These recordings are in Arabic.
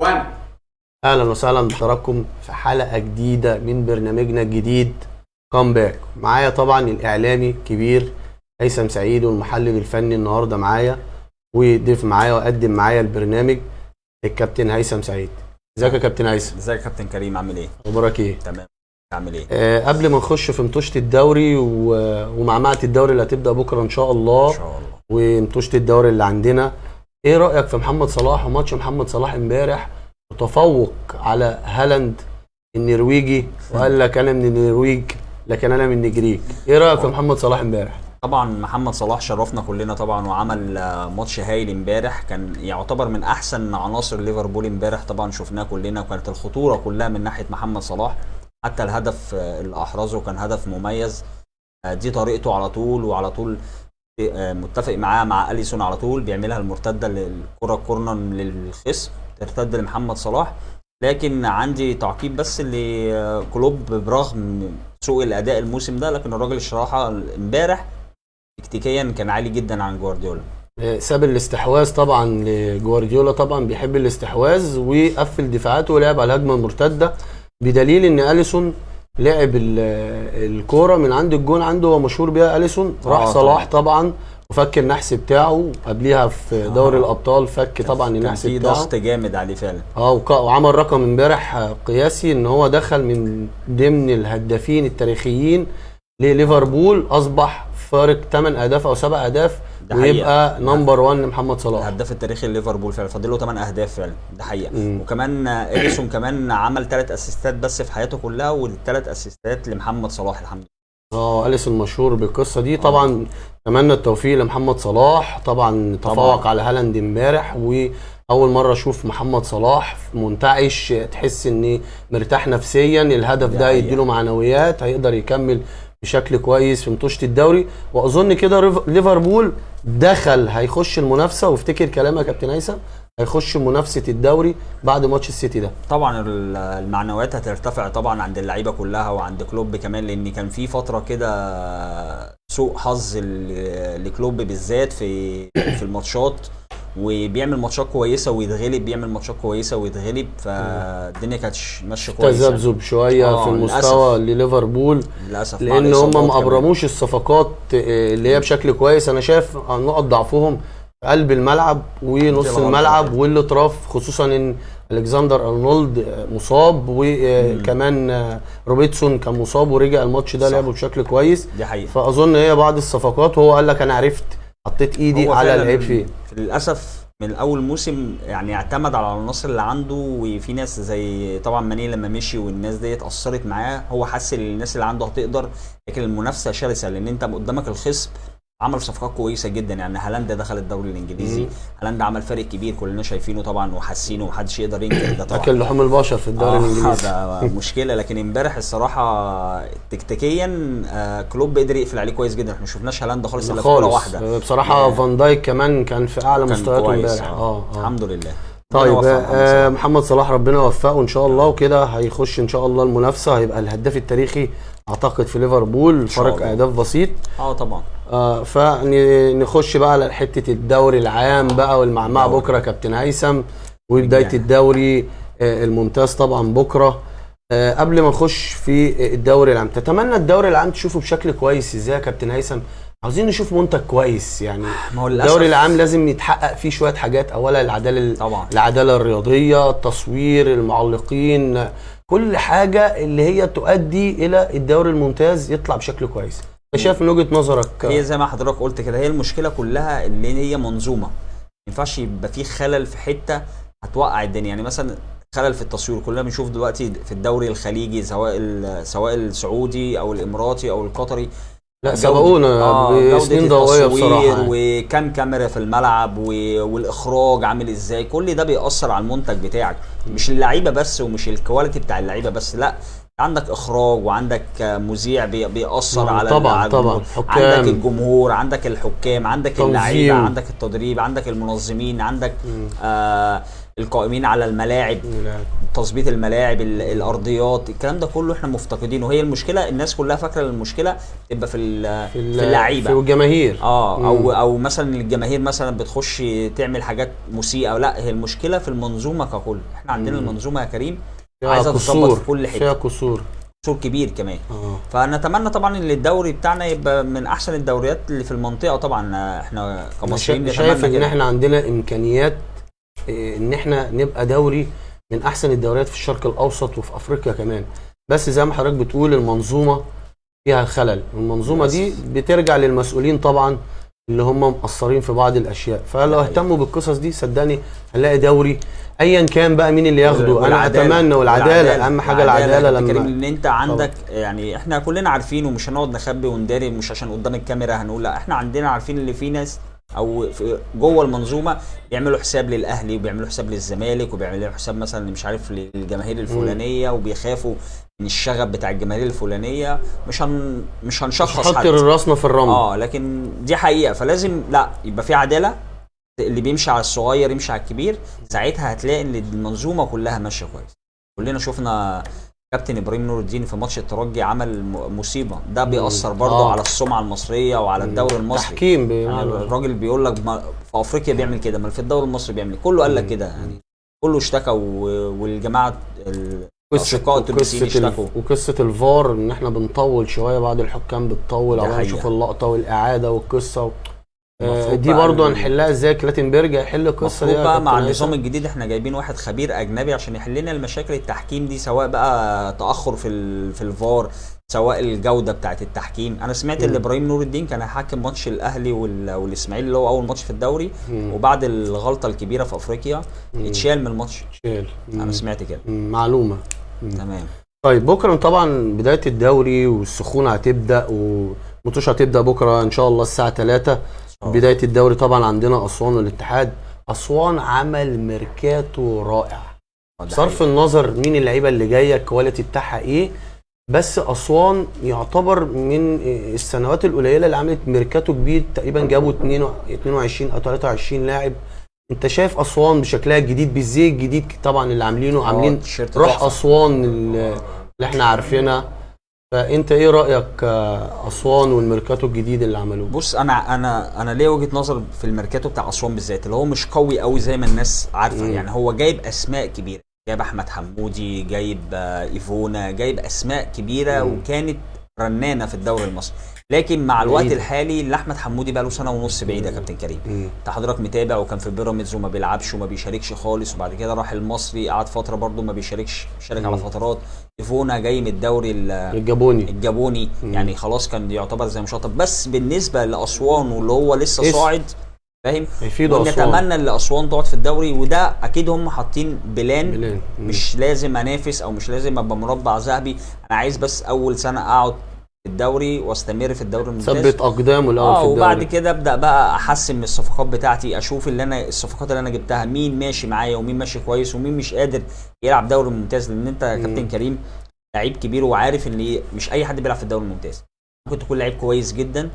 وان. اهلا وسهلا بحضراتكم في حلقه جديده من برنامجنا الجديد كامباك. معايا طبعا الاعلامي الكبير هيثم سعيد والمحلل الفني النهارده معايا، وضيف معايا وقدم معايا البرنامج الكابتن هيثم سعيد. ازيك يا كابتن هيثم؟ ازيك يا كابتن كريم، عامل ايه؟ اخبارك ايه؟ تمام. عامل ايه؟ قبل ما نخش في مطوشه الدوري ومعمعه الدوري اللي هتبدا بكره ان شاء الله، ان شاء الله، ومطوشه الدوري اللي عندنا، ايه رايك في محمد صلاح وماتش محمد صلاح امبارح وتفوق على هالاند النرويجي؟ وقال لك انا من النرويج لكن انا من النجريج. ايه رايك في محمد صلاح امبارح؟ طبعا محمد صلاح شرفنا كلنا طبعا، وعمل ماتش هايل امبارح، كان يعتبر من احسن عناصر ليفربول امبارح. طبعا شفناه كلنا، وكانت الخطوره كلها من ناحيه محمد صلاح. حتى الهدف اللي احرزه كان هدف مميز. دي طريقته على طول، وعلى طول متفق معاه مع اليسون، على طول بيعملها المرتده للكره كورنر للخصم ترتد لمحمد صلاح. لكن عندي تعقيب بس لكلوب، برغم سوء الاداء الموسم ده، لكن الراجل الصراحه امبارح تكتيكيا كان عالي جدا عن جوارديولا. ساب الاستحواذ طبعا لجوارديولا، طبعا بيحب الاستحواذ، وقفل دفاعاته ولعب على الهجمه المرتده، بدليل ان اليسون لعب الكوره من عند الجون عنده، هو مشهور بيها اليسون. راح صلاح طبعا وفك النحس بتاعه، قبليها في دوري الابطال فك طبعا النحس بتاعه، كان في ضغط جامد عليه فعلا. وعمل رقم امبارح قياسي، ان هو دخل من ضمن الهدافين التاريخيين لليفربول، اصبح فارق 8 اهداف او 7 اهداف، ويبقى نمبر 1 لمحمد صلاح، الهداف التاريخي لليفربول فعلا. فاضل له 8 اهداف فعلا، ده حقيقه. وكمان اليسون كمان عمل 3 اسيستات بس في حياته كلها، والثلاث اسيستات لمحمد صلاح الحمد لله. اليسون مشهور بالقصه دي طبعا. اتمنى التوفيق لمحمد صلاح، طبعا تفوق على هالاند امبارح، واول مره اشوف محمد صلاح منتعش، تحس ان مرتاح نفسيا. الهدف ده يديله معنويات، هيقدر يكمل بشكل كويس في مطوشه الدوري. واظن كده ليفربول دخل هيخش المنافسه، وافتكر كلامك يا كابتن هيثم، هيخش منافسه الدوري بعد ماتش السيتي ده. طبعا المعنويات هترتفع طبعا عند اللعيبه كلها وعند كلوب كمان، لان كان في فتره كده سوء حظ لكلوب بالذات في الماتشات، وبيعمل ماتشات كويسه ويتغلب، بيعمل ماتشات كويسه ويتغلب، فالدنيا كانت ماشيه كويسه. تذبذب شويه في المستوى لليفربول للاسف، لان هم ما ابرموش الصفقات اللي هي بشكل كويس. انا شايف نقط ضعفهم في قلب الملعب ونص الملعب والاطراف، خصوصا ان الكسندر ارنولد مصاب، وكمان روبرتسون كان مصاب ورجع الماتش ده لعبه بشكل كويس. دي حقيقة. فاظن هي بعض الصفقات، وهو قال لك انا عرفت حطيت ايدي على العيب فين. للاسف من اول موسم يعني اعتمد على العناصر اللي عنده، وفي ناس زي طبعا ماني لما مشي والناس ديت اثرت معاه، هو حس ان الناس اللي عنده هتقدر، لكن المنافسه شرسه، لان انت قدامك الخصم عمل صفقات كويسه جدا. يعني هالاند دخل الدوري الانجليزي، هالاند عمل فرق كبير كلنا شايفينه طبعا وحاسينه، ومحدش يقدر ينكر ده طبعا. اكل لحوم البشر في الدوري الانجليزي ده مشكله. لكن امبارح الصراحه تكتيكيا كلوب قدر يقفل عليه كويس جدا. احنا ما شفناش هالاند خالص الا في كوره واحده بصراحه. فان دايك كمان كان في اعلى مستوياته امبارح. الحمد لله. طيب محمد صلاح ربنا يوفقه ان شاء الله، وكده هيخش ان شاء الله المنافسه، هيبقى الهداف التاريخي اعتقد في ليفربول، فرق اهداف بسيط. طبعا. فنخش بقى على حته الدوري العام بقى والمعمعه بكره كابتن هيثم، وبدايه الدوري الممتاز طبعا بكره. قبل ما نخش في الدوري العام، تتمنى الدوري العام تشوفه بشكل كويس ازاي يا كابتن هيثم؟ عاوزين نشوف منتج كويس يعني. الدوري العام لازم يتحقق فيه شويه حاجات، اولا العداله الرياضيه، التصوير، المعلقين، كل حاجه اللي هي تؤدي الى الدوري الممتاز يطلع بشكل كويس. انت شايف من وجهه نظرك؟ هي زي ما حضرتك قلت كده، هي المشكله كلها اللي هي منظومه، ما ينفعش يبقى في خلل في حته هتوقع الدنيا. يعني مثلا خلل في التصوير، كلنا بنشوف دلوقتي في الدوري الخليجي، سواء السعودي او الاماراتي او القطري، لا سبقونا بسنين ضوئيه بصراحه، وكام كاميرا في الملعب، والاخراج عامل ازاي، كل ده بيأثر على المنتج بتاعك. مش اللعيبه بس، ومش الكواليتي بتاع اللعيبه بس، لا، عندك اخراج، وعندك مذيع بيأثر على طبعا عندك الجمهور، عندك الحكام، عندك اللعيبه، عندك التدريب، عندك المنظمين، عندك القائمين على الملاعب، تظبيط الملاعب، الارضيات، الكلام ده كله احنا مفتقدينه. وهي المشكله الناس كلها فاكره المشكله تبقى في اللعيبه، في الجماهير. او مثلا الجماهير مثلا بتخش تعمل حاجات مسيئه. لا، هي المشكله في المنظومه ككل. احنا عندنا المنظومه يا كريم عايزه تظبط في كل حته، فيها قصور كبير كمان. فنتمنى طبعا ان الدوري بتاعنا يبقى من احسن الدوريات اللي في المنطقه. طبعا احنا كمصريين شايف ان احنا عندنا امكانيات ان احنا نبقى دوري من احسن الدوريات في الشرق الاوسط وفي افريقيا كمان. بس زي ما حضرتك بتقول المنظومه فيها خلل. المنظومه دي بترجع للمسؤولين طبعا اللي هم مقصرين في بعض الاشياء. فلو اهتموا بالقصص دي صدقني هنلاقي دوري ايا كان بقى مين اللي ياخده. انا اتمنى والعداله اهم حاجه. العداله لما ان انت عندك يعني احنا كلنا عارفين ومش هنقعد نخبي ونداري، مش عشان قدام الكاميرا هنقول لا. احنا عندنا عارفين اللي في ناس او جوه المنظومه بيعملوا حساب للاهلي وبيعملوا حساب للزمالك وبيعملوا حساب مثلا مش عارف للجماهير الفلانيه، وبيخافوا من الشغب بتاع الجماهير الفلانيه. مش هنشخص حد، نحط راسنا في الرمل. لكن دي حقيقه. فلازم لا يبقى في عداله، اللي بيمشي على الصغير يمشي على الكبير. ساعتها هتلاقي ان المنظومه كلها ماشيه كويس. كلنا شفنا كابتن ابراهيم نور الدين في ماتش الترجي عمل مصيبه. ده بيأثر برضه على السمعه المصريه وعلى الدوري المصري. تحكيم يعني الراجل بيقول لك في افريقيا بيعمل كده، ما في الدوري المصري بيعمل. كله قال لك كده يعني، كله اشتكى والجماعه الاشقاء التونسيين اشتكوا. وقصه الفار ان احنا بنطول شويه، بعض الحكام بتطول على نشوف اللقطه والاعاده والقصه دي برضه هنحلها ازاي؟ كلاتنبرج هيحل القصه دي بقى مع النظام الجديد. احنا جايبين واحد خبير اجنبي عشان يحل لنا المشاكل التحكيم دي، سواء بقى تاخر في الفار، سواء الجوده بتاعه التحكيم. انا سمعت ان ابراهيم نور الدين كان هيحكم ماتش الاهلي والاسماعيلي اللي هو اول ماتش في الدوري، وبعد الغلطه الكبيره في افريقيا اتشال من الماتش. انا سمعت كده معلومه. تمام. طيب بكره طبعا بدايه الدوري والسخونه هتبدا وماتش هتبدا بكره ان شاء الله الساعه 3 بدايه الدوري. طبعا عندنا اسوان والاتحاد. اسوان عمل ميركاتو رائع، صرف النظر مين اللعيبه اللي جايه الكواليتي بتاعها ايه، بس اسوان يعتبر من السنوات القليله اللي عملت ميركاتو كبير. تقريبا جابوا 22 او 23 لاعب. انت شايف اسوان بشكلها الجديد بالزي الجديد طبعا اللي عاملين روح اسوان اللي احنا عارفينها. فانت ايه رايك اسوان والميركاتو الجديد اللي عملوه؟ بص انا ليه وجهه نظر في الميركاتو بتاع اسوان بالذات، اللي هو مش قوي قوي زي ما الناس عارفه. يعني هو جايب اسماء كبيره، جايب احمد حمودي، جايب ايفونا، جايب اسماء كبيره وكانت رنانه في الدوري المصري. لكن مع الوقت الحالي اللي احمد حمودي بقى له سنه ونص بعيد يا كابتن كريم. انت حضرتك متابع، وكان في بيراميدز وما بيلعبش وما بيشاركش خالص، وبعد كده راح المصري قعد فتره برده ما بيشاركش، شارك على فترات. ايفونا جاي من الدوري الجابوني يعني خلاص كان يعتبر زي مشطب. بس بالنسبه لاسوان واللي هو لسه صاعد، فاهم، ونتمنى ان اسوان تقعد في الدوري. وده اكيد هم حاطين بلان. مش لازم انافس او مش لازم ابقى مربع ذهبي، انا عايز بس اول سنه اقعد في الدوري واستمر في الدوري الممتاز، ثبت اقدامه الاول في الدوري. وبعد كده ابدا بقى احسن من الصفقات بتاعتي، اشوف الصفقات اللي انا جبتها مين ماشي معايا ومين ماشي كويس ومين مش قادر يلعب دوري ممتاز. لان انت يا كابتن كريم لعيب كبير وعارف ان مش اي حد بيلعب في الدوري الممتاز. ممكن تكون لعيب كويس جدا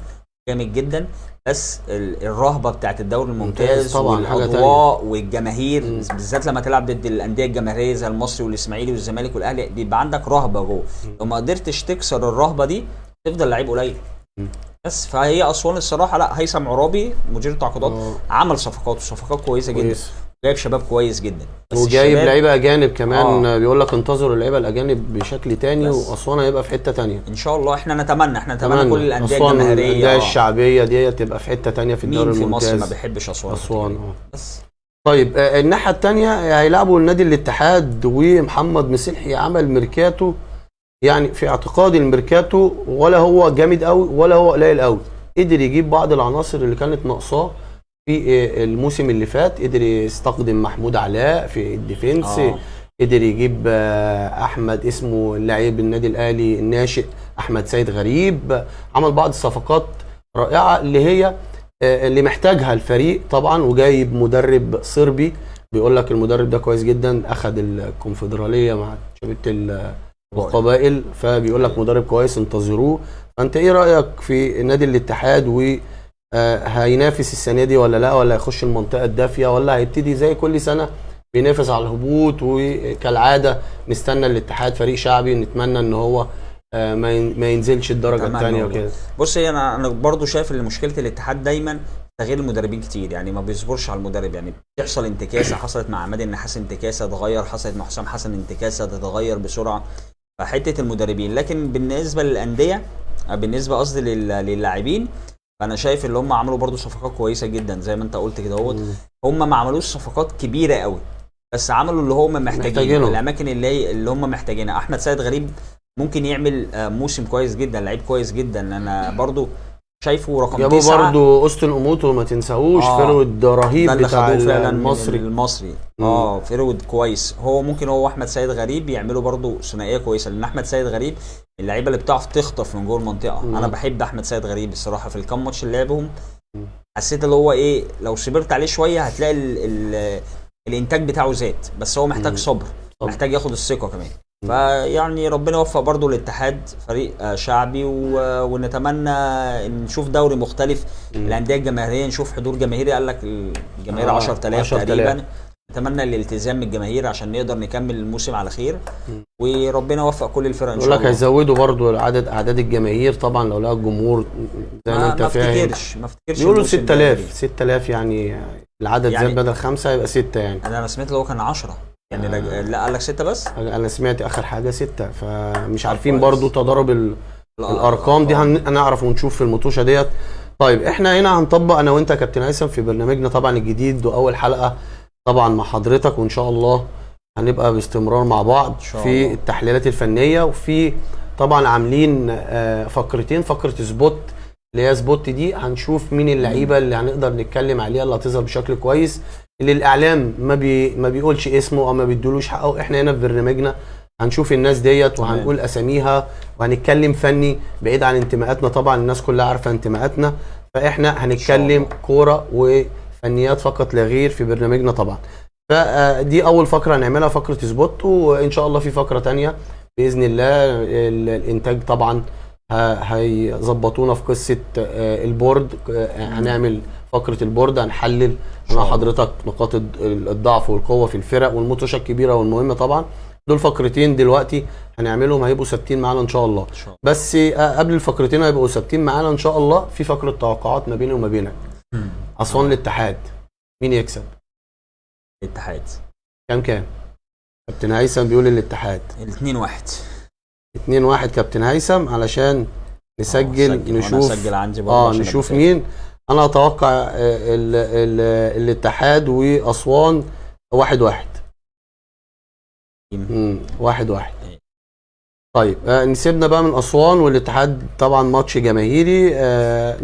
جامد جدا، بس الرهبه بتاعت الدوري الممتاز والاضواء والجماهير بالذات لما تلعب ضد الانديه الجماهيريه زي المصري والاسماعيلي والزمالك والاهلي، بيبقى عندك رهبه جوه. لو ما قدرتش تكسر الرهبه دي تفضل لعيب قليل. بس فهي اسوان الصراحه، لا، هيثم عرابي مدير التعاقدات عمل صفقات كويسه جدا، جايب شباب كويس جدا، وجايب لعيبه اجانب كمان. بيقول لك انتظروا اللعيبه الاجانب بشكل تاني، واسوان هيبقى في حته تانيه ان شاء الله. احنا نتمنى كل الانديه الجماهيريه الانديه الشعبيه دي تبقى في حته تانيه في الدوري الممتاز. مين في مصر ما بيحبش اسوان بس. طيب الناحيه الثانيه هيلعبوا النادي الاتحاد، ومحمد مسلحي عمل ميركاتو. يعني في اعتقادي الميركاتو ولا هو جامد قوي ولا هو قليل قوي، قدر يجيب بعض العناصر اللي كانت ناقصاه في الموسم اللي فات. قدر يستخدم محمود علاء في الديفنس، قدر يجيب احمد اسمه اللاعب النادي الاهلي الناشئ احمد سيد غريب. عمل بعض الصفقات رائعه اللي هي اللي محتاجها الفريق طبعا. وجايب مدرب صربي، بيقول لك المدرب ده كويس جدا، اخذ الكونفدراليه مع شبيبه القبائل، فبيقول لك مدرب كويس انتظروه. فانت ايه رايك في نادي الاتحاد؟ وهينافس السنه دي ولا لا، ولا هيخش المنطقه الدافيه، ولا هيبتدي زي كل سنه بينافس على الهبوط، وكالعاده نستنى الاتحاد فريق شعبي، نتمنى ان هو ما ينزلش الدرجه الثانيه وكده. بص، هي انا برضو شايف ان مشكله الاتحاد دايما تغيير المدربين كتير، يعني ما بيصبرش على المدرب، يعني بتحصل انتكاسه، حصلت مع عماد النحاس انتكاسه تغير، حصلت مع حسام حسن انتكاسه تتغير بسرعه، فحته المدربين. لكن بالنسبه للانديه، بالنسبه قصدي للاعبين، فانا شايف اللي هم عملوا برضو صفقات كويسه جدا زي ما انت قلت كده اهوت. هم ما عملوش صفقات كبيره قوي، بس عملوا اللي هم محتاجينه، الاماكن اللي هم محتاجينها. احمد سيد غريب ممكن يعمل موسم كويس جدا، لعيب كويس جدا، انا برضو شايفه رقم 9. جابوا برضو اوستن اوموتو ما تنساهوش، فرود رهيب بتاع المصري. فرود كويس. هو ممكن هو احمد سيد غريب يعملوا برضو ثنائيه كويسه، لان احمد سيد غريب اللعيبه اللي بتعرف تخطف من جوه المنطقه. انا بحب احمد سيد غريب الصراحه، في الكام ماتش اللي لعبهم حسيت اللي هو ايه، لو صبرت عليه شويه هتلاقي الانتاج بتاعه زاد، بس هو محتاج صبر، محتاج ياخد الثقه كمان. فيعني ربنا يوفق برضو الاتحاد، فريق شعبي، ونتمنى نشوف دوري مختلف. الانديه الجماهيريه نشوف حضور جماهيري، قال لك الجماهير 10,000 تقريبا. نتمنى الالتزام من الجماهير عشان نقدر نكمل الموسم على خير، وربنا يوفق كل الفرق ان شاء الله. يقول لك هيزودوا برضو اعداد الجماهير طبعا لو لقى الجمهور زي ما انت فاهم. ما افتكرش بيقولوا 6000 يعني العدد زاد، بدل 5 يبقى 6 يعني. انا سمعت اللي هو كان 10 يعني. لا قال لك 6 بس. انا سمعت اخر حاجه 6، فمش عارفين برضو تضارب الارقام دي، هنعرف ونشوف في المطوشه ديت. طيب احنا هنا هنطبق انا وانت يا كابتن هيثم في برنامجنا طبعا الجديد، واول حلقه طبعا مع حضرتك، وان شاء الله هنبقى باستمرار مع بعض في التحليلات الفنيه. وفي طبعا عاملين فقرتين، فقره سبوت اللي هي سبوت دي هنشوف مين اللعيبه اللي هنقدر نتكلم عليها اللي هتظهر بشكل كويس، اللي الاعلام ما بيقولش اسمه او ما بيدولوش حقه. احنا هنا في برنامجنا هنشوف الناس ديت وهنقول اساميها وهنتكلم فني بعيد عن انتماءاتنا. طبعا الناس كلها عارفه انتماءاتنا، فاحنا هنتكلم كوره وفنيات فقط لا غير في برنامجنا طبعا. فدي اول فقره هنعملها، فقره سبوت، وان شاء الله في فقره تانية باذن الله. الانتاج طبعا هيظبطونا في قصه البورد، هنعمل فقره البورد، هنحلل مع حضرتك نقاط الضعف والقوه في الفرق والمطوشه الكبيره والمهمه. طبعا دول فقرتين دلوقتي هنعملهم، هيبقوا ثابتين معانا ان شاء الله. بس قبل الفقرتين هيبقوا ثابتين معانا ان شاء الله في فقره توقعات ما بيني وما بينك. اسوان الاتحاد مين يكسب؟ الاتحاد. كام كابتن هيثم بيقول الاتحاد 2-1. 2-1 كابتن هيثم، علشان نسجل نشوف عندي نشوف مين. انا اتوقع الاتحاد واسوان 1-1. 1-1. طيب نسيبنا بقى من اسوان والاتحاد، طبعا ماتش جماهيري.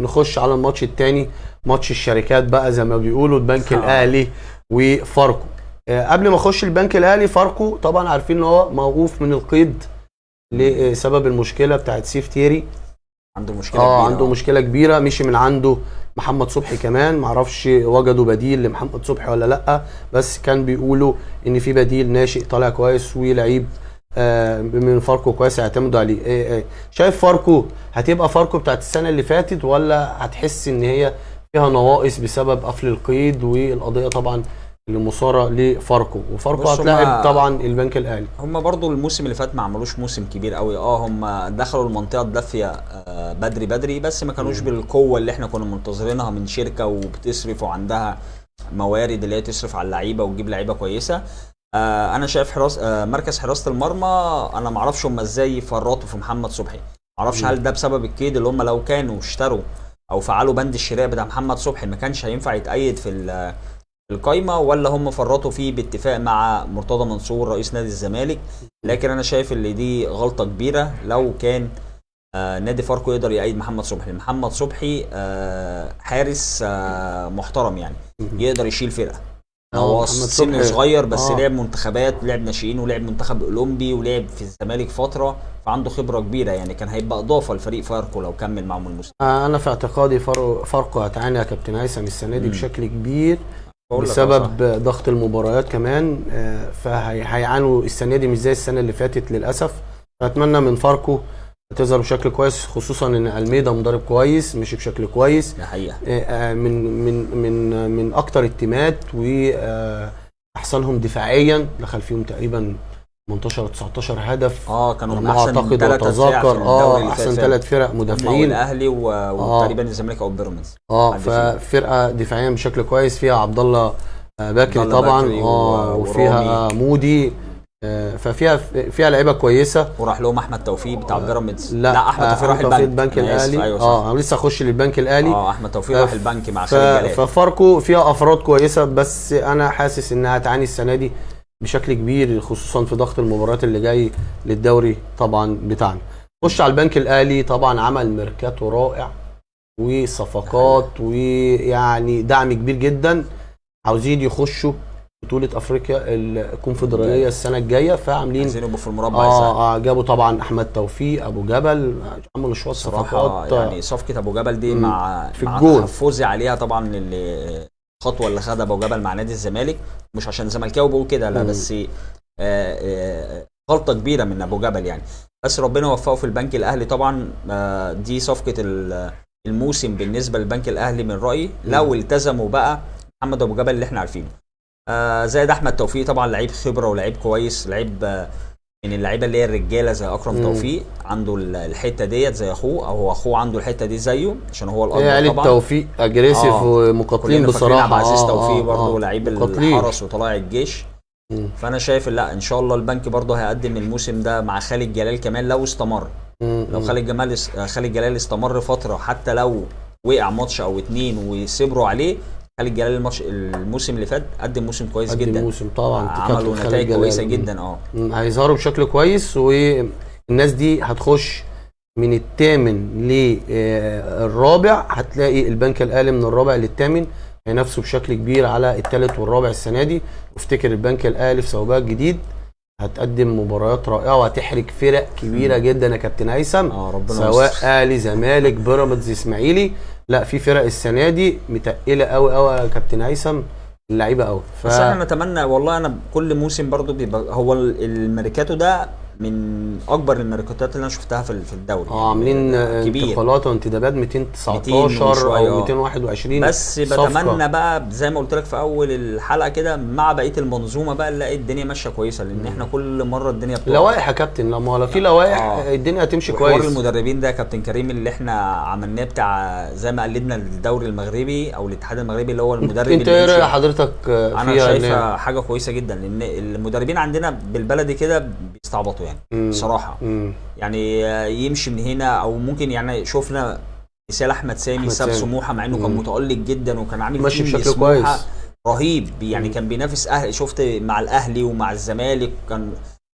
نخش على الماتش الثاني، ماتش الشركات بقى زي ما بيقولوا، البنك الاهلي وفاركو. قبل ما اخش البنك الاهلي، فاركو طبعا عارفين ان هو موقوف من القيد لسبب المشكله بتاعت سيف تيري. عنده مشكله كبيره. عنده مشكله كبيره، مشي من عنده محمد صبحي كمان، معرفش وجدوا بديل لمحمد صبحي ولا لا، بس كان بيقولوا ان في بديل ناشئ طالع كويس ولعيب من فاركو كويس هيعتمدوا عليه. شايف فاركو هتبقى فاركو بتاعت السنه اللي فاتت، ولا هتحس ان هي فيها نواقص بسبب قفل القيد والقضيه طبعا اللي مثاره لفاركو؟ وفاركو هتلاعب طبعا البنك الاهلي. هم برضو الموسم اللي فات ما عملوش موسم كبير قوي. هم دخلوا المنطقه الدافيه بدري، بس ما كانوش بالقوه اللي احنا كنا منتظرينها من شركه وبتصرف وعندها موارد اللي هي تصرف على اللعيبه وتجيب لعيبه كويسه. انا شايف مركز حراسه المرمى، انا ما اعرفش هم ازاي فرطوا في محمد صبحي. ما اعرفش هل ده بسبب الكيد اللي هم لو كانوا اشتروا او فعلوا بند الشراء بتاع محمد صبحي ما كانش هينفع يتأيد في القايمه، ولا هم فرطوا فيه باتفاق مع مرتضى منصور رئيس نادي الزمالك. لكن انا شايف ان دي غلطه كبيره لو كان نادي فاركو يقدر يأيد محمد صبحي. محمد صبحي حارس محترم، يعني يقدر يشيل فرقه. هو سنه صغير بس لعب منتخبات، لعب ناشئين ولعب منتخب اولمبي ولعب في الزمالك فتره، فعنده خبره كبيره، يعني كان هيبقى اضافه لفريق فاركو لو كمل معهم الموسم. انا في اعتقادي فاركو هتعاني يا كابتن هيثم السنه دي بشكل كبير بسبب ضغط المباريات كمان، فهيعانوا السنه دي مش زي السنه اللي فاتت للاسف. فاتمنى من فاركو تظهر بشكل كويس، خصوصا ان الميدا مدرب كويس مشي بشكل كويس. ده حقيقه. من اكتر التيمات، احسنهم دفاعيا، دخل فيهم تقريبا 18 19 هدف. كانوا من ما احسن اعتقد 3 واتذكر الدوري اللي احسن فات. 3 فرق مدافعين، والاهلي وتقريبا الزمالك او بيراميدز. ففرقه دفاعيا بشكل كويس، فيها عبد الله بكري عبد الله طبعا، بكري وفيها مودي، فيها لعيبه كويسه. وراح لهم احمد توفيق بتاع بيراميدز. لا احمد توفيق راح البنك الاهلي. أيوة انا لسه اخش للبنك الاهلي. احمد توفيق راح البنك مع خالد جلال. ففاركو فيها افراد كويسه، بس انا حاسس انها هتعاني السنه دي بشكل كبير، خصوصا في ضغط المباريات اللي جاي للدوري طبعا بتاعنا. خش على البنك الاهلي، طبعا عمل ميركاتو رائع وصفقات ويعني دعم كبير جدا، عاوزين يخشوا بطولة افريقيا الكونفدرالية السنة الجاية، فعاملين عايزين يبقوا في المربع. جابوا طبعا احمد توفيق، ابو جبل، عملوا شوية صفقات. يعني صفقة ابو جبل دي مع فوزي عليها طبعا، اللي الخطوة اللي خدها ابو جبل مع نادي الزمالك، مش عشان زملكاوي بقول كده لا، بس غلطة كبيرة من ابو جبل يعني، بس ربنا وفقه في البنك الاهلي طبعا. دي صفقة الموسم بالنسبة للبنك الاهلي من رأيي، لو التزموا بقى محمد ابو جبل اللي احنا عارفينه. زائد احمد توفيق طبعا لعيب خبره ولعيب كويس، لعيب من اللعيبه اللي هي الرجاله زي اكرم توفيق، عنده الحته ديت زي اخوه، او هو اخوه عنده الحته دي زيه عشان هو الاب طبعا. توفيق اجريسيف ومقاتلين بصراحه. عزيز توفيق برضه لعيب الحرس وطلائع الجيش. فانا شايف لا ان شاء الله البنك برضه هيقدم الموسم ده مع خالد جلال كمان لو استمر. لو خالد جلال استمر فتره، حتى لو وقع ماتش او اتنين ويصبروا عليه، خالد جلال الموسم اللي فات قدم موسم كويس جدا. موسم طبعا عملوا نتائج كويسه جدا. هيظهروا بشكل كويس، والناس دي هتخش من الثامن للرابع. هتلاقي البنك الاهلي من الرابع للثامن هينافسوا بشكل كبير على الثالث والرابع السنه دي. وافتكر البنك الاهلي في سوباك جديد هتقدم مباريات رائعه وهتحرك فرق كبيره جدا يا كابتن هيثم، سواء اهلي زمالك بيراميدز اسماعيلي. لا، في فرق السنه دي متقله قوي قوي يا كابتن هيثم، اللعيبه قوي. بس احنا نتمنى والله، انا كل موسم برضو بيبقى هو الميركاتو ده من اكبر الميركاتات اللي انا شفتها في الدوري. عاملين انتقالات وانتدابات 219 او 221. بس بتمنى بقى زي ما قلت لك في اول الحلقه كده، مع بقيه المنظومه بقى نلاقي الدنيا ماشيه كويسه، لان احنا كل مره الدنيا بتقع. لوائح يا كابتن، لما في لوائح الدنيا هتمشي كويس. حوار المدربين ده يا كابتن كريم اللي احنا عملناه بتاع زي ما قلدنا الدوري المغربي او الاتحاد المغربي اللي هو المدرب. انت ايه راي حضرتك فيها؟ انا شايفها حاجه كويسه جدا، لان المدربين عندنا بالبلدي كده بيستعبطوا يعني بصراحه. يعني يمشي من هنا، او ممكن يعني شفنا مثال احمد سامي ساب سموحه مع انه كان متالق جدا وكان عامل ماشي بشكل كويس رهيب يعني. كان بينافس شفت مع الاهلي ومع الزمالك، كان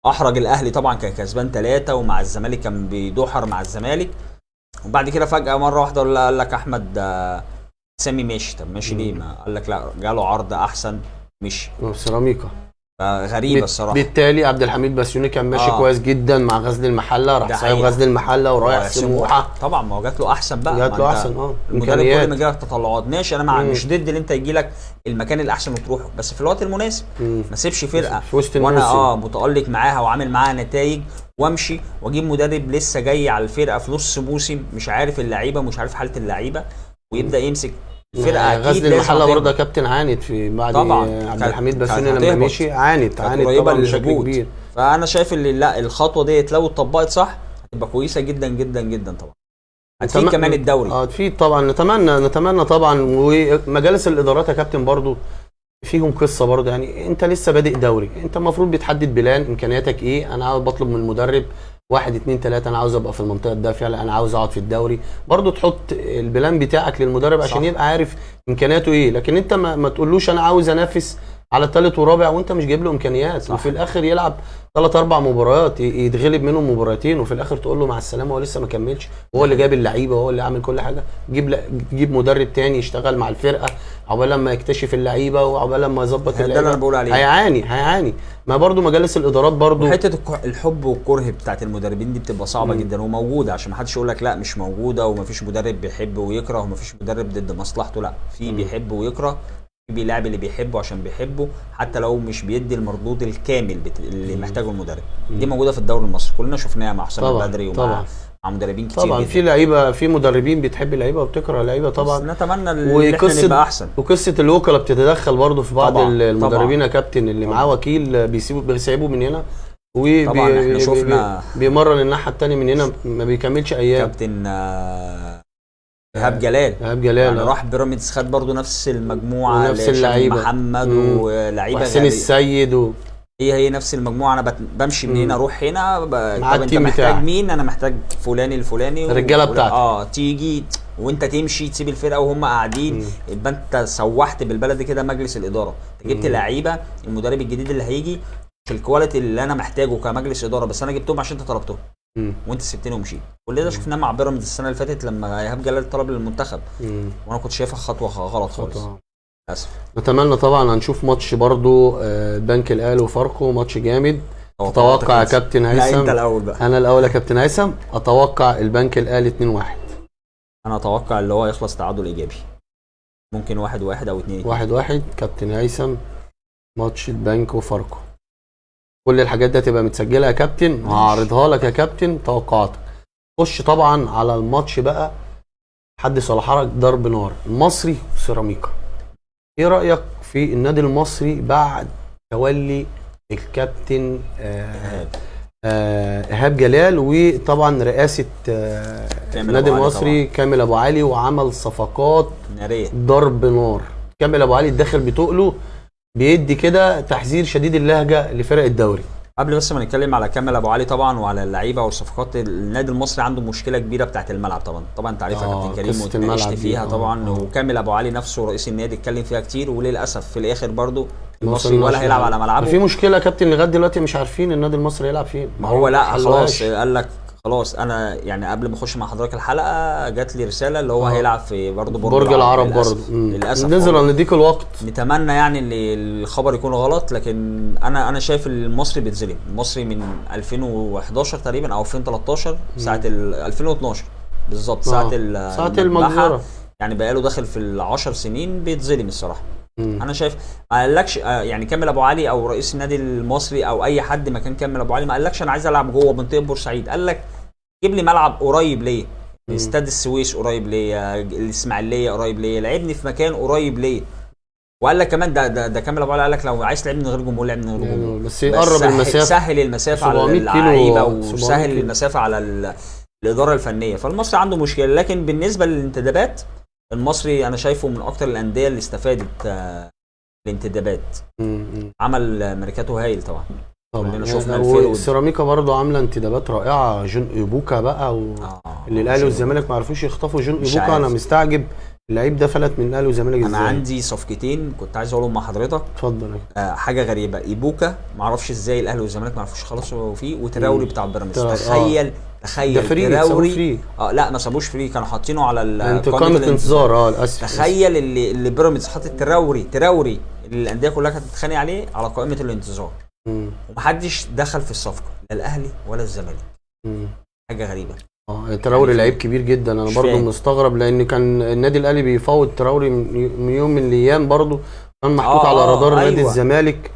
احرج الاهلي طبعا، كان كسبان 3، ومع الزمالك كان بيدحر مع الزمالك. وبعد كده فجاه مره واحده قال لك احمد سامي ماشي. طب ماشي ليه؟ ما قال لك لا، جاله عرض احسن مشي سيراميكا. غريبه الصراحه. بالتالي عبد الحميد بسيوني كان ماشي كويس جدا مع غزل المحله، راح سايب غزل المحله ورايح سموحه. طبعا ما هو جات له احسن بقى، جات له احسن. المدرب كل ما يجي لك تطلعات ماشي، انا مش ضد ان انت يجي لك المكان الاحسن وتروحه، بس في الوقت المناسب. ما سيبش فرقه وانا متالق معاها وعامل معاها نتائج وامشي، واجيب مدرب لسه جاي على الفرقه في نص موسم، مش عارف اللعيبه، مش عارف حاله اللعيبه، ويبدا يمسك فرقه. اكيد غزل المحله برضه كابتن عانت في بعد عبد الحميد بسيوني لما مشي، عانت طبعا بشكل كبير. فانا شايف ان لا، الخطوه ديت لو اتطبقت صح هتبقى كويسه جدا جدا جدا طبعا. هتفيد كمان الدوري. هتفيد طبعا، نتمنى طبعا. ومجالس الادارات يا كابتن برضه فيهم قصه برضه، يعني انت لسه بادئ دوري، انت المفروض بتحدد بلان امكانياتك ايه. انا عاوز بطلب من المدرب 1 2 3، انا عاوز ابقى في المنطقه الدافيه، انا عاوز اقعد في الدوري. برضه تحط البلان بتاعك للمدرب عشان يبقى عارف امكانياته ايه. لكن انت ما تقولوش انا عاوز انافس على الثالث ورابع وانت مش جايب له امكانيات، وفي الاخر يلعب 3 4 مباريات يتغلب منهم مباراتين، وفي الاخر تقول له مع السلامه، هو لسه ما كملش، هو اللي جاب اللعيبه وهو اللي عامل كل حاجه. جيب مدرب تاني يشتغل مع الفرقه عقبال لما يكتشف اللعيبه وعقبال لما يظبط اللعيبه. ده اللي انا بقول عليه. هيعاني. ما برضه مجالس الادارات برضه حته الحب والكره بتاعت المدربين دي بتبقى صعبه جدا وموجوده، عشان ما حدش يقول لك لا مش موجوده، وما فيش مدرب بيحب ويكره، وما فيش مدرب ضد مصلحته. لا، في بيحب ويكره، في بيلاعب اللي بيحبه عشان بيحبه، حتى لو مش بيدي المردود الكامل اللي محتاجه المدرب. دي موجوده في الدوري المصري، كلنا شفناها مع حسام البدري ومع مع مدربين كتير طبعا جدا. في لعيبه، في مدربين بتحب اللعيبه وبتكره اللعيبه طبعا. بس نتمنى ان احنا نبقى احسن. وقصه الوكلاء بتتدخل برضه في بعض طبعا المدربين يا كابتن، اللي معاه وكيل بيسيبوه من هنا طبعا احنا شفنا بيمرن الناحيه الثانيه من هنا، ما بيكملش ايام. كابتن ايهاب جلال يعني راح بيراميدز، خد برضه نفس المجموعه، ونفس اللعيبه محمد ولاعيبه وحسين السيد هي نفس المجموعه. انا بمشي من هنا اروح هنا. طب انت محتاج مين؟ انا محتاج فلان الفلاني، الرجاله بتاعتك تيجي وانت تمشي تسيب الفرقه وهم قاعدين. يبقى انت سوحت بالبلد كده مجلس الاداره. جبت لعيبه، المدرب الجديد اللي هيجي في الكواليتي اللي انا محتاجه كمجلس اداره، بس انا جبتهم عشان انت طلبتهم وانت سبتني ومشيت. كل ده شفناه مع بيراميدز السنه اللي فاتت لما ايهاب جلال طلب للمنتخب، وانا كنت شايفها خطوه غلط خالص للاسف. نتمنى طبعا هنشوف ماتش برضو البنك الاهلي وفاركو، ماتش جامد. اتوقع يا كابتن هيثم. لا انت الاول بقى. انا الاول يا كابتن هيثم. اتوقع البنك الاهلي 2-1. انا اتوقع اللي هو يخلص تعادل ايجابي، ممكن 1-1 او 2-2. 1-1 كابتن هيثم. ماتش البنك وفاركو، كل الحاجات دي هتبقى متسجله يا كابتن وهعرضها لك يا كابتن توقعاتك. خش طبعا على الماتش بقى، حدث ولا حرج، ضرب نار، المصري وسيراميكا. ايه رايك في النادي المصري بعد تولي الكابتن ايهاب جلال، وطبعا رئاسه النادي المصري كامل ابو علي، وعمل صفقات ناريه ضرب نار. كامل ابو علي الداخل بتقله بيدي كده تحذير شديد اللهجه لفرق الدوري. قبل بس ما نتكلم على كامل ابو علي طبعا وعلى اللعيبه والصفقات، النادي المصري عنده مشكله كبيره بتاعه الملعب. طبعا انت عارفها يا كابتن كريم واتناقشت فيها طبعا. وكامل ابو علي نفسه رئيس النادي اتكلم فيها كتير، وللاسف في الاخر برضو المصري ولا هيلعب على ملعبه. في مشكله يا كابتن لغايه دلوقتي مش عارفين النادي المصري يلعب فين. ما هو لا خلاص قال لك خلاص. انا يعني قبل ما اخش مع حضرتك الحلقه جات لي رساله اللي هو هيلعب في برضه برج العرب برضه للاسف. نزل نديك الوقت. نتمنى يعني ان الخبر يكون غلط، لكن انا شايف المصري بيتظلم. المصري من 2011 تقريبا او 2013 ساعه 2012 بالظبط ساعه المجزره، يعني بقاله داخل في 10 سنين بيتظلم الصراحه. انا شايف ما قالكش يعني كامل ابو علي او رئيس النادي المصري او اي حد مكان كامل ابو علي ما قالكش انا عايز العب جوه منطقه بورسعيد. قال لك جيب لي ملعب قريب ليه، استاد السويس قريب ليه، الاسماعيليه قريب ليه، لعبني في مكان قريب ليه. وقال لك كمان ده كامل ابو علي قال لك لو عايز تلعب من غير جمهور لعب من غير جمهور، بس يقرب المسافه، سهل المسافه على اللعيبه وسهل المسافه على الاداره الفنيه. فالمصري عنده مشكله. لكن بالنسبه للانتدابات، المصري انا شايفه من اكتر الانديه اللي استفادت الانتدابات. عمل ميركاتو هايل طبعا. كلنا شفنا السيراميكا برضه عامله انتدابات رائعه. جون ايبوكا بقى اللي الاهلي والزمالك ما عرفوش يخطفوا جون ايبوكا. انا مستعجب اللعيب ده فلت من الاهلي والزمالك ازاي. انا عندي صفقتين كنت عايز اقولهم مع حضرتك. اتفضل. حاجه غريبه، ايبوكا ما اعرفش ازاي الاهلي والزمالك ما عرفوش يخلصوا فيه، وتراوري بتاع بيراميدز. تخيل تراوري لا ما سابوش فري، كانوا حاطينه على قائمه الانتظار. للاسف تخيل اللي بيراميدز حاطط تراوري اللي الانديه كلها كانت بتتخانق عليه على قائمه الانتظار، ومحدش دخل في الصفقه لا الاهلي ولا الزمالك. حاجه غريبه. تراوري لعيب كبير جدا. انا برضو مستغرب لان كان النادي الاهلي بيفاوض تراوري من يوم من الايام، برضو كان محطوط على رادار نادي الزمالك.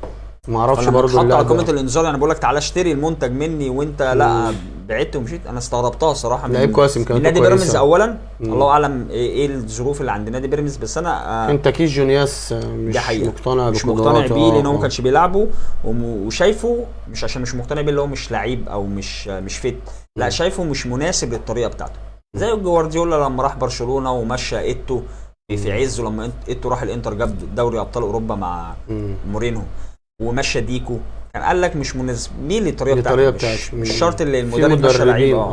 ما اعرفش برضو حط على قائمه الانذار. انا بقول لك تعالى اشتري المنتج مني وانت لا بعدت ومشيت. انا استغربتها الصراحه لعيب كويس. من نادي بيراميدز اولا. الله اعلم ايه الظروف اللي عند نادي بيراميدز، بس انا انت كيس جونياس مش مقتنع بيه لان هو ما كانش بيلعبه، وشايفه مش عشان مش مقتنع بيه اللي هو مش لعيب او مش فت، لا شايفه مش مناسب للطريقه بتاعته. زي جوارديولا لما راح برشلونه ومشى ايتو في عزه، لما ايتو راح الانتر جاب دوري ابطال اوروبا مع مورينهو، ومشى ديكو. كان قال لك مش مناسبين للطريقه بتاعته. مش شرط اللي المدرب مشى لعيب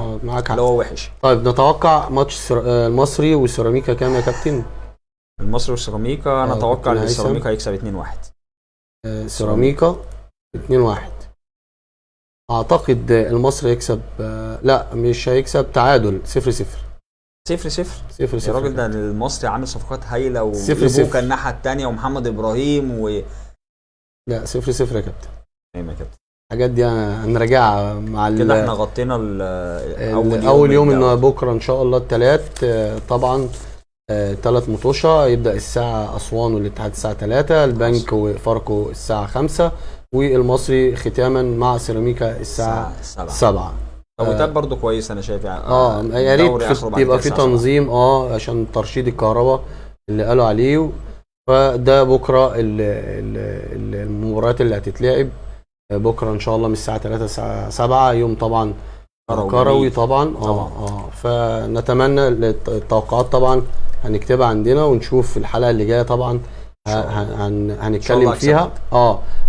اللي هو وحش. طيب نتوقع ماتش المصري وسيراميكا كام يا كابتن؟ المصري وسيراميكا انا اتوقع ان السيراميكا هيكسب 2-1. سيراميكا 2-1. اعتقد المصري يكسب. لا مش هيكسب، تعادل 0-0. 0-0 يا راجل. ده المصري عامل صفقات هايله وبوكا الناحيه الثانيه ومحمد ابراهيم لا 0-0 يا كابتن. ايوه يا كابتن. الحاجات دي هنراجعها مع كده. احنا غطينا اول يوم ان بكره ان شاء الله الثلاث. طبعا 3 مطوشه. يبدا الساعه اسوان والاتحاد الساعه 3، البنك وفاركو الساعه 5، والمصري ختاما مع سيراميكا الساعه 7. توقيتات برضو كويس انا شايف يعني. يا ريت الدوري آخره بعد يبقى في 9 تنظيم عشان ترشيد الكهرباء اللي قالوا عليه. فده بكره المباريات اللي هتتلعب بكره ان شاء الله من الساعه 3 الساعه 7 يوم طبعا كروي طبعا. فنتمنى التوقعات طبعا هنكتبها عندنا ونشوف في الحلقه اللي جايه طبعا هنتكلم فيها.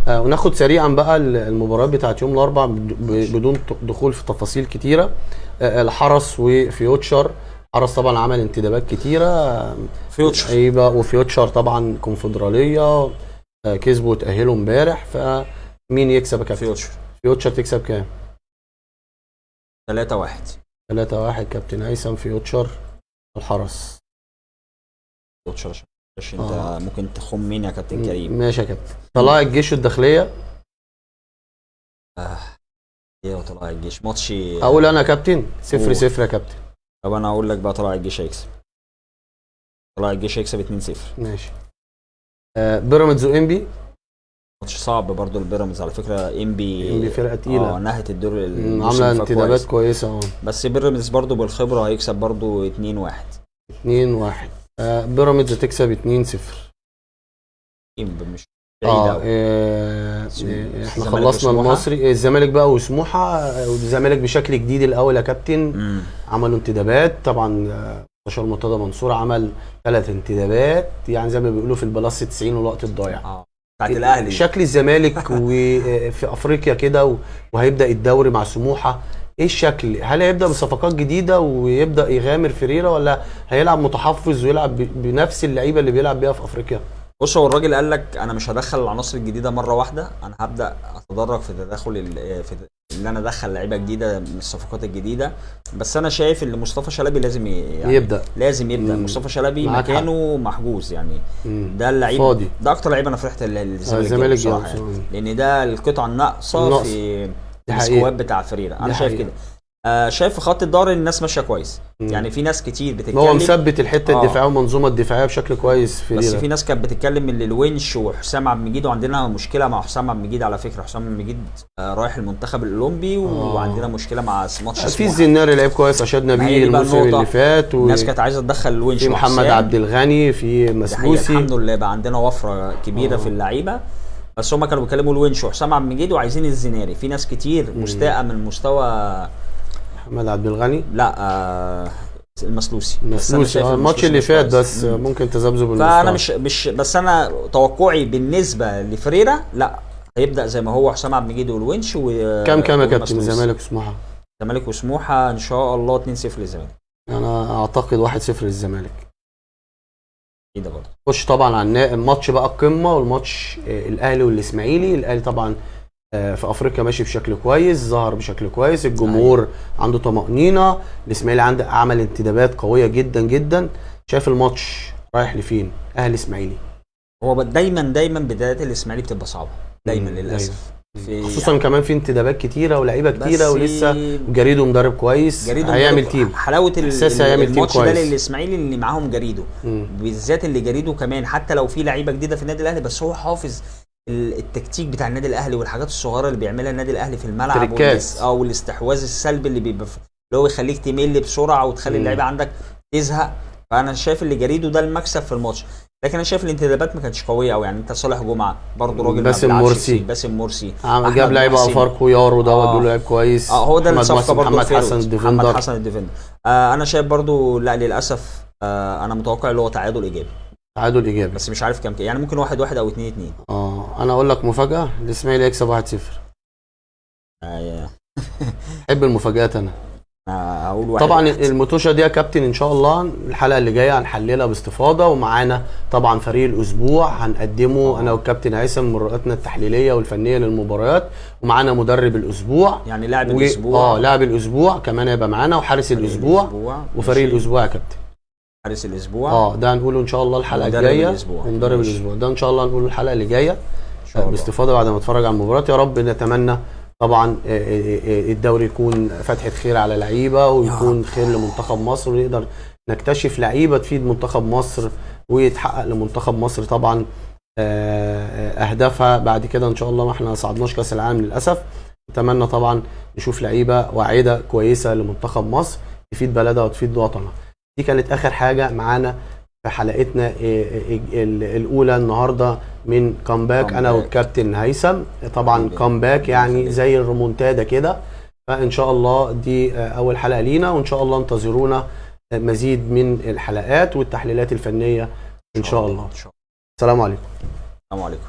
وناخد سريعا بقى المباريات بتاعت يوم الاربعاء بدون دخول في تفاصيل كتيره. الحرس وفيوتشر. حرس طبعا عمل انتدابات كتيره، فيوتشر وفيوتشر طبعا كونفدراليه كسبوا وتاهلوا امبارح. فمين يكسب يا كابتن؟ فيوتشر تكسب كام؟ 3-1 كابتن هيثم. فيوتشر الحرس. فيوتشر انت ممكن تخم مين يا كابتن كريم؟ ماشي يا كابتن. طلائع الجيش والداخليه. ايه وطلائع الجيش ماتش اقول انا يا كابتن 0-0 يا كابتن. طب انا اقول لك بقى طلائع الجيش هيكسب. طلائع الجيش هيكسب 2-0. ماشي. بيراميدز وانبي. ماتش صعب برضو البيراميدز على فكره. انبي فرقه تقيله. نهت الدور عامله انتدابات كويسه. بس بيراميدز برضو بالخبره هيكسب برضو 2-1. بيراميدز تكسب 2-0. مش بعيده. احنا خلصنا المصري. الزمالك بقى وسموحه. الزمالك بشكل جديد الاول يا كابتن. عملوا انتدابات طبعا. مستشار مرتضى منصور عمل 3 انتدابات، يعني زي ما بيقولوا في البلاس 90 والوقت الضايع. بتاعت الاهلي. شكل الزمالك وفي افريقيا كده وهيبدا الدوري مع سموحه. ايه الشكل؟ هل هيبدا بصفقات جديده ويبدا يغامر فيريرا، ولا هيلعب متحفظ ويلعب بنفس اللعيبه اللي بيلعب بيها في افريقيا؟ بص، هو الراجل قال لك انا مش هدخل العناصر الجديده مره واحده، انا هبدا اتدرج في تدخل في اللي انا ادخل لعيبه جديده من الصفقات الجديده. بس انا شايف ان مصطفى شلبي لازم يبدا. مصطفى شلبي مكانه محجوز يعني. ده اللعيب ده اكتر لعيب انا فرحت الزمالك بصراحه يعني. لان ده القطعه الناقصه في السكواد بتاع فريرة. انا شايف كده. شايف في خط الظهر الناس ماشيه كويس. يعني في ناس كتير بتتكلم، هو مثبت الحته الدفاعيه والمنظومه الدفاعيه بشكل كويس في بس في ناس كانت بتتكلم من الونش وحسام عبد المجيد، وعندنا مشكله مع حسام عبد المجيد على فكره. حسام عبد المجيد رايح المنتخب الاولمبي وعندنا مشكله مع ماتش في الزناري لعيب كويس. اشاد نبيل الموسم اللي فات الناس كانت عايزه تدخل الونش. في محمد عبد الغني، في مسلوسي. الحمد لله بقى عندنا وفره كبيره في اللعيبه. بس هم كانوا بيكلموا الونش وحسام عبد المجيد وعايزين الزناري. في ناس كتير مستاءه من مستوى محمد عبد الغني. لا المسلوسي الماتش اللي فات بس ممكن تذبذب المستوى. فانا مش بس انا توقعي بالنسبه لفريرة لا هيبدا زي ما هو حسام عبد المجيد والونش كام يا كابتن؟ الزمالك وسموحه. الزمالك وسموحه ان شاء الله 2-0 للزمالك. انا اعتقد 1-0 للزمالك. ايه ده برضه. خش طبعا على الماتش بقى القمه، والماتش الاهلي والاسماعيلي. الاهلي طبعا في افريقيا ماشي بشكل كويس، ظهر بشكل كويس، الجمهور عنده طمأنينة. الاسماعيلي عمل انتدابات قوية جدا جدا. شايف الماتش رايح لفين؟ اهلي اسماعيلي. هو دايما بدايات الاسماعيلي بتبقى صعبة دايما للاسف. خصوصا يعني كمان في انتدابات كتيرة ولاعيبة كتيرة، ولسه جريدو مدرب كويس هيعمل تيم. حلاوة الماتش ده للاسماعيلي اللي معاهم جريدو بالذات، اللي جريدو كمان حتى لو في لعيبة جديدة في النادي الاهلي بس هو حافظ التكتيك بتاع النادي الاهلي والحاجات الصغيره اللي بيعملها النادي الاهلي في الملعب والاستحواذ السلبي اللي هو يخليك تمل بسرعه وتخلي اللعيبه عندك تزهق. فانا شايف اللي جريده ده المكسب في الماتش. لكن انا شايف الانتدابات ما كانتش قويه قوي يعني. انت صالح جمعه برضه راجل باسم مرسي جاب لعيبه افارقو يارو دوت دول لعيب كويس. هو ده الصفقه برضه. محمد حسن الديفندر. انا شايف برضه لا للاسف انا متوقع اللي هو تعادل ايجابي بس مش عارف كام يعني. ممكن 1-1 او 2-2. انا اقول لك مفاجاه، الاسماعيلي يكسب 1-0. احب المفاجآت انا. هقول طبعا الموتوشه دي يا كابتن ان شاء الله الحلقه اللي جايه هنحللها باستفاضه، ومعانا طبعا فريق الاسبوع هنقدمه انا والكابتن هيثم من رؤيتنا التحليليه والفنيه للمباريات، ومعانا مدرب الاسبوع يعني لاعب الاسبوع. لاعب الاسبوع كمان هيبقى معانا، وحارس الاسبوع وفريق الاسبوع يا كابتن. حارس الاسبوع ده هنقوله ان شاء الله الحلقه الجايه. ومدرب الاسبوع ده ان شاء الله هنقوله الحلقه اللي جايه باستفاضه بعد ما نتفرج على المباراه. يا رب نتمنى طبعا الدوري يكون فتحه خير على لعيبه، ويكون خير لمنتخب مصر، ونقدر نكتشف لعيبه تفيد منتخب مصر، ويتحقق لمنتخب مصر طبعا اهدافها بعد كده ان شاء الله. ما احنا صعدناش كاس العالم للاسف، نتمنى طبعا نشوف لعيبه واعده كويسه لمنتخب مصر تفيد بلدها وتفيد وطنها. دي كانت اخر حاجه معانا في حلقتنا الاولى النهارده من كامباك انا والكابتن هيثم. طبعا كامباك يعني زي الريمونتادا كده، فان شاء الله دي اول حلقه لينا، وان شاء الله انتظرونا مزيد من الحلقات والتحليلات الفنيه ان شاء الله. السلام عليكم. السلام عليكم.